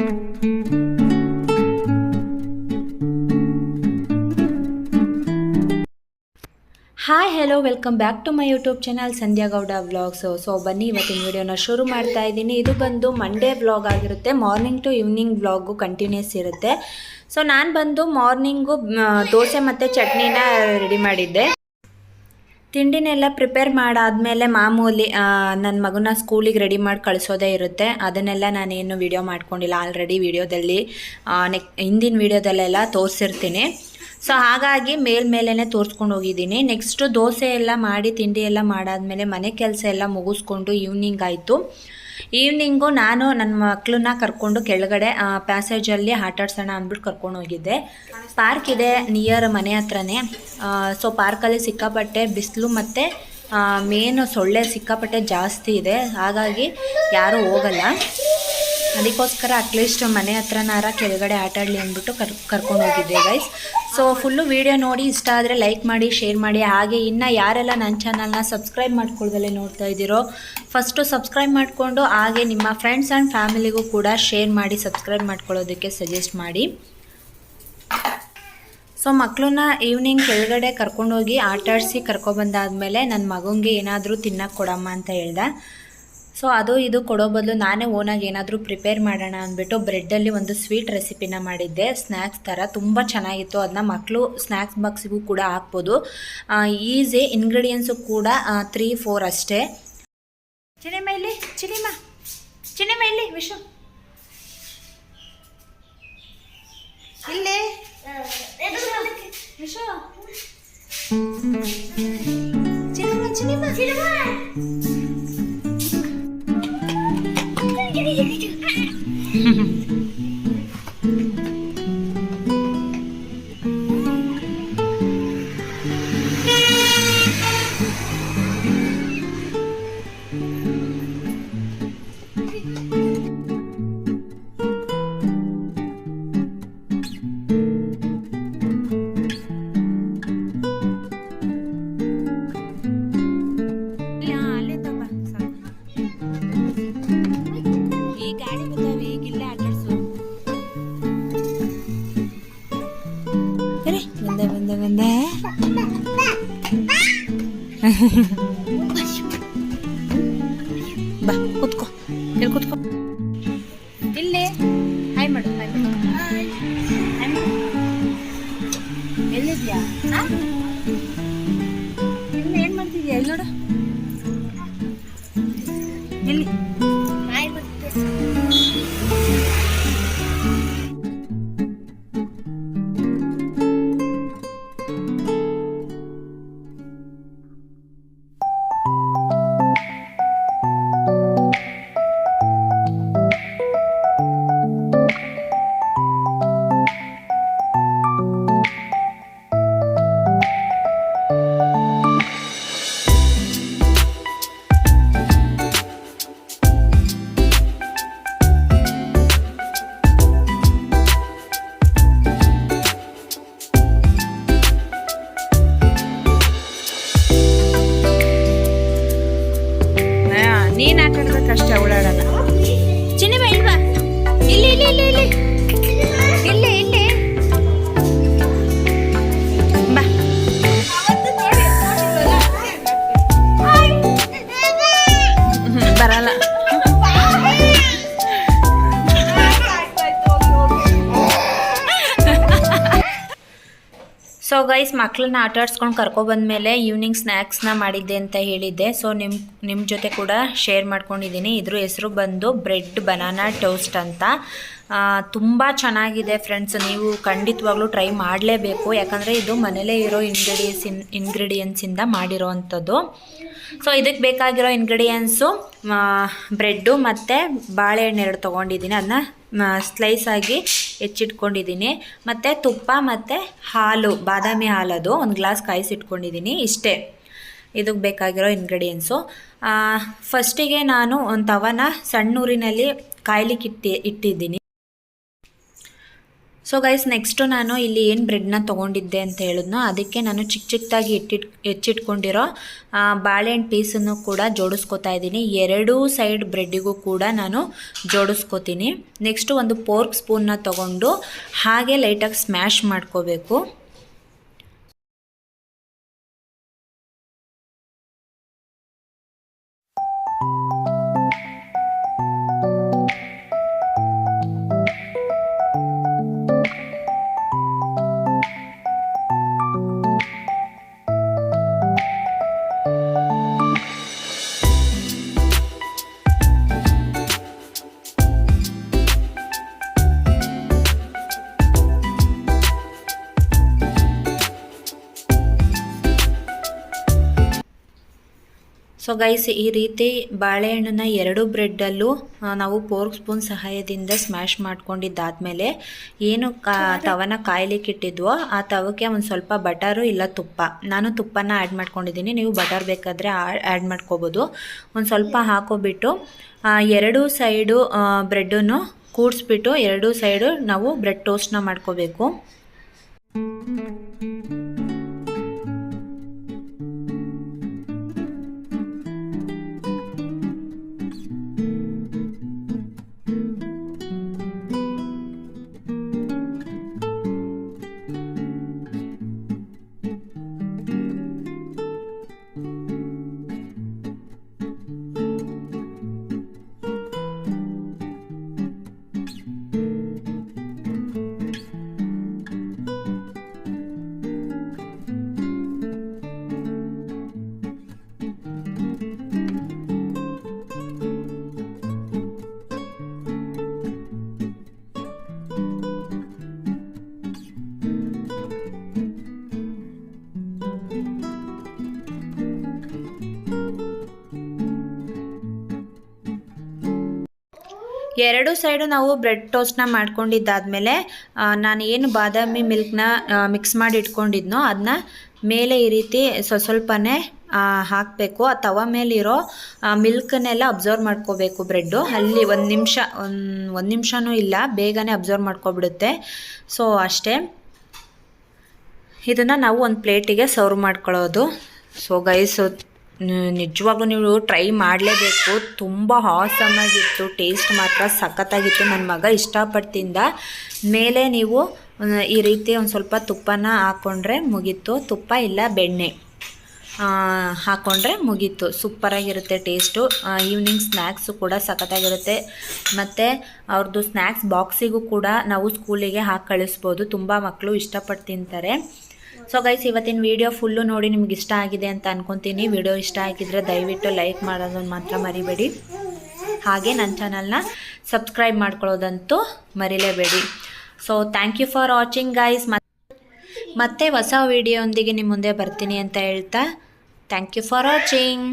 Hi hello welcome back to my YouTube channel Sandhya Gowda vlogs. So ಬನ್ನಿ ಇವತ್ತಿನ ವಿಡಿಯೋನ ಶುರು ಮಾಡ್ತಾ ಇದ್ದೀನಿ. ಇದು ಬಂದು ಮಂಡೇ ವ್ಲಾಗ್ ಆಗಿರುತ್ತೆ. Morning to evening vlog continues ಇರುತ್ತೆ. ಸೊ ನಾನು ಬಂದು ಮಾರ್ನಿಂಗು ದೋಸೆ ಮತ್ತು ಚಟ್ನಿನ ರೆಡಿ ಮಾಡಿದ್ದೆ. ತಿಂಡಿನೆಲ್ಲ ಪ್ರಿಪೇರ್ ಮಾಡಾದಮೇಲೆ ಮಾಮೂಲಿ ನನ್ನ ಮಗನ ಸ್ಕೂಲಿಗೆ ರೆಡಿ ಮಾಡಿ ಕಳಿಸೋದೇ ಇರುತ್ತೆ. ಅದನ್ನೆಲ್ಲ ನಾನೇನು ವಿಡಿಯೋ ಮಾಡ್ಕೊಂಡಿಲ್ಲ. ಆಲ್ರೆಡಿ ವಿಡಿಯೋದಲ್ಲಿ ಹಿಂದಿನ ವಿಡಿಯೋದಲ್ಲೆಲ್ಲ ತೋರಿಸಿರ್ತೀನಿ. ಸೊ ಹಾಗಾಗಿ ಮೇಲೇ ತೋರಿಸ್ಕೊಂಡು ಹೋಗಿದ್ದೀನಿ. ನೆಕ್ಸ್ಟು ದೋಸೆ ಎಲ್ಲ ಮಾಡಿ ತಿಂಡಿ ಎಲ್ಲ ಮಾಡಾದಮೇಲೆ ಮನೆ ಕೆಲಸ ಎಲ್ಲ ಮುಗಿಸ್ಕೊಂಡು ಈವ್ನಿಂಗ್ ಆಯಿತು. ಈವ್ನಿಂಗು ನಾನು ನನ್ನ ಮಕ್ಕಳನ್ನ ಕರ್ಕೊಂಡು ಕೆಳಗಡೆ ಪ್ಯಾಸೇಜಲ್ಲಿ ಆಟಾಡ್ಸೋಣ ಅಂದ್ಬಿಟ್ಟು ಕರ್ಕೊಂಡು ಹೋಗಿದ್ದೆ. ಪಾರ್ಕ್ ಇದೆ ನಿಯರ್ ಮನೆ ಹತ್ರನೇ. ಸೊ ಪಾರ್ಕಲ್ಲಿ ಸಿಕ್ಕಾಪಟ್ಟೆ ಬಿಸಿಲು ಮತ್ತು ಮೇನು ಸೊಳ್ಳೆ ಸಿಕ್ಕಾಪಟ್ಟೆ ಜಾಸ್ತಿ ಇದೆ. ಹಾಗಾಗಿ ಯಾರೂ ಹೋಗಲ್ಲ. ಅದಕ್ಕೋಸ್ಕರ ಅಟ್ಲೀಸ್ಟ್ ಮನೆ ಹತ್ರನಾರ ಕೆಳಗಡೆ ಆಟಾಡಲಿ ಅಂದ್ಬಿಟ್ಟು ಕರ್ಕೊಂಡು ಹೋಗಿದ್ದೆ ಗೈಸ್. ಸೊ ಫುಲ್ಲು ವೀಡಿಯೋ ನೋಡಿ ಇಷ್ಟ ಆದರೆ ಲೈಕ್ ಮಾಡಿ, ಶೇರ್ ಮಾಡಿ. ಹಾಗೆ ಇನ್ನು ಯಾರೆಲ್ಲ ನನ್ನ ಚಾನಲ್ನ ಸಬ್ಸ್ಕ್ರೈಬ್ ಮಾಡ್ಕೊಳ್ದಲ್ಲೇ ನೋಡ್ತಾ ಇದ್ದೀರೋ ಫಸ್ಟು ಸಬ್ಸ್ಕ್ರೈಬ್ ಮಾಡಿಕೊಂಡು ಹಾಗೆ ನಿಮ್ಮ ಫ್ರೆಂಡ್ಸ್ ಆ್ಯಂಡ್ ಫ್ಯಾಮಿಲಿಗೂ ಕೂಡ ಶೇರ್ ಮಾಡಿ ಸಬ್ಸ್ಕ್ರೈಬ್ ಮಾಡ್ಕೊಳ್ಳೋದಕ್ಕೆ ಸಜೆಸ್ಟ್ ಮಾಡಿ. ಸೊ ಮಕ್ಕಳನ್ನ ಈವ್ನಿಂಗ್ ಕೆಳಗಡೆ ಕರ್ಕೊಂಡೋಗಿ ಆಟಾಡಿಸಿ ಕರ್ಕೊಬಂದಾದಮೇಲೆ ನನ್ನ ಮಗನಿಗೆ ಏನಾದರೂ ತಿನ್ನಕ್ಕೆ ಕೊಡಮ್ಮ ಅಂತ ಹೇಳ್ದೆ. ಸೊ ಅದು ಇದು ಕೊಡೋ ಬದಲು ನಾನೇ ಓನಾಗಿ ಏನಾದರೂ ಪ್ರಿಪೇರ್ ಮಾಡೋಣ ಅಂದ್ಬಿಟ್ಟು ಬ್ರೆಡ್ಡಲ್ಲಿ ಒಂದು ಸ್ವೀಟ್ ರೆಸಿಪಿನ ಮಾಡಿದ್ದೆ, ಸ್ನ್ಯಾಕ್ಸ್ ಥರ. ತುಂಬ ಚೆನ್ನಾಗಿತ್ತು. ಅದನ್ನ ಮಕ್ಕಳು ಸ್ನ್ಯಾಕ್ಸ್ ಬಾಕ್ಸಿಗೂ ಕೂಡ ಹಾಕ್ಬೋದು. ಈಸಿ, ಇಂಗ್ರೀಡಿಯೆಂಟ್ಸು ಕೂಡ 3-4 ಅಷ್ಟೇ. ಚಿನಿಮ ಇಲ್ಲಿ, ಚಿನಿಮ ಇಲ್ಲಿ, ವಿಶ್ವ ಇಲ್ಲಿ, ವಿಶ್ವ ಚಿನಿಮ ಬಾ ಕೂತ್ಕೋ, ಇಲ್ಲಿ ಕೂತ್ಕೋ. ಇಲ್ಲಿ ಹಾಯ್ ಮಾಡು, ಎಲ್ಲಿದ್ಯಾ? ಇನ್ನು ಏನು ಮಾಡ್ತಿದ್ಯಾ? ಇಲ್ಲಿ ನೋಡು, ಎಲ್ಲಿ ನೀನು ಆಟ ಆಡೋದಕ್ಕಷ್ಟೇ ಓಡಾಡೋಣ. ಚಿನ್ನಿಮ ಇಲ್ವಾ? ಇಲ್ಲಿ ಇಲ್ಲಿ ಇಲ್ಲಿ ಇಲ್ಲಿ ಇಲ್ಲಿ ಇಲ್ಲಿ ಬಾ. ಬರಲ್ಲ. ಸೊ ಗೈಸ್, ಮಕ್ಕಳನ್ನ ಆಟ ಆಡ್ಸ್ಕೊಂಡು ಕರ್ಕೊಬಂದ್ಮೇಲೆ ಈವ್ನಿಂಗ್ ಸ್ನ್ಯಾಕ್ಸ್ನ ಮಾಡಿದ್ದೆ ಅಂತ ಹೇಳಿದ್ದೆ. ಸೊ ನಿಮ್ಮ ಜೊತೆ ಕೂಡ ಶೇರ್ ಮಾಡ್ಕೊಂಡಿದ್ದೀನಿ. ಇದ್ರ ಹೆಸರು ಬಂದು ಬ್ರೆಡ್ ಬನಾನಾ ಟೋಸ್ಟ್ ಅಂತ. ತುಂಬ ಚೆನ್ನಾಗಿದೆ ಫ್ರೆಂಡ್ಸ್. ನೀವು ಖಂಡಿತವಾಗ್ಲೂ ಟ್ರೈ ಮಾಡಲೇಬೇಕು. ಯಾಕಂದರೆ ಇದು ಮನೇಲೇ ಇರೋ ಇಂಗ್ರೀಡಿಯೆಂಟ್ಸಿಂದ ಮಾಡಿರೋ ಅಂಥದ್ದು. ಸೊ ಇದಕ್ಕೆ ಬೇಕಾಗಿರೋ ಇಂಗ್ರೀಡಿಯೆಂಟ್ಸು ಬ್ರೆಡ್ಡು ಮತ್ತು ಬಾಳೆಹಣ್ಣು 2 ತೊಗೊಂಡಿದ್ದೀನಿ. ಅದನ್ನ ಸ್ಲೈಸ್ ಆಗಿ ಹೆಚ್ಚಿಟ್ಕೊಂಡಿದ್ದೀನಿ. ಮತ್ತು ತುಪ್ಪ ಮತ್ತು ಹಾಲು, ಬಾದಾಮಿ ಹಾಲದು 1 ಗ್ಲಾಸ್ ಕಾಯಿಸಿಟ್ಕೊಂಡಿದ್ದೀನಿ. ಇಷ್ಟೇ ಇದಕ್ಕೆ ಬೇಕಾಗಿರೋ ಇಂಗ್ರೀಡಿಯೆಂಟ್ಸು. ಫಸ್ಟಿಗೆ ನಾನು ಒಂದು ತವನ ಸಣ್ಣ ಊರಿನಲ್ಲಿ ಕಾಯ್ಲಿಕ್ಕೆ ಇಟ್ಟಿದ್ದೀನಿ. ಸೊ ಗೈಸ್ ನೆಕ್ಸ್ಟು ನಾನು ಇಲ್ಲಿ ಏನು ಬ್ರೆಡ್ನ ತೊಗೊಂಡಿದ್ದೆ ಅಂತ ಹೇಳಿದ್ನೋ ಅದಕ್ಕೆ ನಾನು ಚಿಕ್ಕದಾಗಿ ಹೆಚ್ಚಿಟ್ಕೊಂಡಿರೋ ಬಾಳೆಹಣ್ಣು ಪೀಸನ್ನು ಕೂಡ ಜೋಡಿಸ್ಕೊತಾ ಇದ್ದೀನಿ. ಎರಡೂ ಸೈಡ್ ಬ್ರೆಡ್ಡಿಗೂ ಕೂಡ ನಾನು ಜೋಡಿಸ್ಕೊತೀನಿ. ನೆಕ್ಸ್ಟು ಒಂದು ಫೋರ್ಕ್ ಸ್ಪೂನ್ನ ತೊಗೊಂಡು ಹಾಗೆ ಲೈಟಾಗಿ ಸ್ಮ್ಯಾಶ್ ಮಾಡ್ಕೋಬೇಕು. ಸೊ ಗೈಸ್ ಈ ರೀತಿ ಬಾಳೆಹಣ್ಣನ್ನ ಎರಡು ಬ್ರೆಡ್ಡಲ್ಲೂ ನಾವು ಫೋರ್ಕ್ ಸ್ಪೂನ್ ಸಹಾಯದಿಂದ ಸ್ಮ್ಯಾಶ್ ಮಾಡ್ಕೊಂಡಿದ್ದಾದಮೇಲೆ ಏನು ತವನ ಕಾಯ್ಲಿಕ್ಕೆ ಇಟ್ಟಿದ್ವೋ ಆ ತವಕ್ಕೆ ಒಂದು ಸ್ವಲ್ಪ ಬಟರು ಇಲ್ಲ ತುಪ್ಪ, ನಾನು ತುಪ್ಪನ ಆ್ಯಡ್ ಮಾಡ್ಕೊಂಡಿದ್ದೀನಿ, ನೀವು ಬಟರ್ ಬೇಕಾದರೆ ಆ್ಯಡ್ ಮಾಡ್ಕೋಬೋದು. ಒಂದು ಸ್ವಲ್ಪ ಹಾಕೋಬಿಟ್ಟು ಎರಡೂ ಸೈಡು ಬ್ರೆಡ್ಡನ್ನು ಕೂಡಿಸ್ಬಿಟ್ಟು ಎರಡೂ ಸೈಡು ನಾವು ಬ್ರೆಡ್ ಟೋಸ್ಟ್ನ ಮಾಡ್ಕೋಬೇಕು. ಎರಡು ಸೈಡು ನಾವು ಬ್ರೆಡ್ ಟೋಸ್ಟ್ನ ಮಾಡ್ಕೊಂಡಿದ್ದಾದಮೇಲೆ ನಾನು ಏನು ಬಾದಾಮಿ ಮಿಲ್ಕ್ನ ಮಿಕ್ಸ್ ಮಾಡಿ ಇಟ್ಕೊಂಡಿದ್ನೋ ಅದನ್ನ ಮೇಲೆ ಈ ರೀತಿ ಸ್ವಲ್ಪನೇ ಹಾಕಬೇಕು. ಆ ತವ ಮೇಲಿರೋ ಮಿಲ್ಕನ್ನೆಲ್ಲ ಅಬ್ಸರ್ವ್ ಮಾಡ್ಕೋಬೇಕು ಬ್ರೆಡ್ಡು. ಅಲ್ಲಿ ಒಂದು ನಿಮಿಷನೂ ಇಲ್ಲ, ಬೇಗನೆ ಅಬ್ಸರ್ವ್ ಮಾಡ್ಕೊಬಿಡುತ್ತೆ. ಸೊ ಅಷ್ಟೇ, ಇದನ್ನು ನಾವು ಒಂದು ಪ್ಲೇಟಿಗೆ ಸರ್ವ್ ಮಾಡ್ಕೊಳ್ಳೋದು. ಸೊ ಗೈಸ್ ನಿಜವಾಗ್ಲೂ ನೀವು ಟ್ರೈ ಮಾಡಲೇಬೇಕು, ತುಂಬ ಆಸಮಾಗಿತ್ತು, ಟೇಸ್ಟ್ ಮಾತ್ರ ಸಖತ್ತಾಗಿತ್ತು. ನನ್ನ ಮಗ ಇಷ್ಟಪಟ್ಟು ತಿಂದ. ಮೇಲೆ ನೀವು ಈ ರೀತಿ ಒಂದು ಸ್ವಲ್ಪ ತುಪ್ಪನ ಹಾಕ್ಕೊಂಡ್ರೆ ಮುಗೀತು, ತುಪ್ಪ ಇಲ್ಲ ಬೆಣ್ಣೆ ಹಾಕ್ಕೊಂಡ್ರೆ ಮುಗೀತು. ಸೂಪರಾಗಿರುತ್ತೆ ಟೇಸ್ಟು. ಈವ್ನಿಂಗ್ ಸ್ನ್ಯಾಕ್ಸು ಕೂಡ ಸಖತ್ತಾಗಿರುತ್ತೆ. ಮತ್ತು ಅವ್ರದ್ದು ಸ್ನ್ಯಾಕ್ಸ್ ಬಾಕ್ಸಿಗೂ ಕೂಡ ನಾವು ಸ್ಕೂಲಿಗೆ ಹಾಕಿ ಕಳಿಸ್ಬೋದು, ತುಂಬ ಮಕ್ಕಳು ಇಷ್ಟಪಟ್ಟು ತಿಂತಾರೆ. ಸೊ ಗೈಸ್ ಇವತ್ತಿನ ವಿಡಿಯೋ ಫುಲ್ಲು ನೋಡಿ ನಿಮ್ಗೆ ಇಷ್ಟ ಆಗಿದೆ ಅಂತ ಅನ್ಕೊತೀನಿ. ವಿಡಿಯೋ ಇಷ್ಟ ಆಗಿದ್ರೆ ದಯವಿಟ್ಟು ಲೈಕ್ ಮಾಡೋದನ್ನು ಮಾತ್ರ ಮರಿಬೇಡಿ. ಹಾಗೆ ನನ್ನ ಚಾನಲ್ನ ಸಬ್ಸ್ಕ್ರೈಬ್ ಮಾಡ್ಕೊಳ್ಳೋದಂತೂ ಮರಿಲೇಬೇಡಿ. So thank you for watching guys. ಮತ್ತೆ ಹೊಸ ವಿಡಿಯೋ ಒಂದಿಗೆ ನಿಮ್ಮ ಮುಂದೆ ಬರ್ತೀನಿ ಅಂತ ಹೇಳ್ತಾ ಥ್ಯಾಂಕ್ ಯು ಫಾರ್ ವಾಚಿಂಗ್.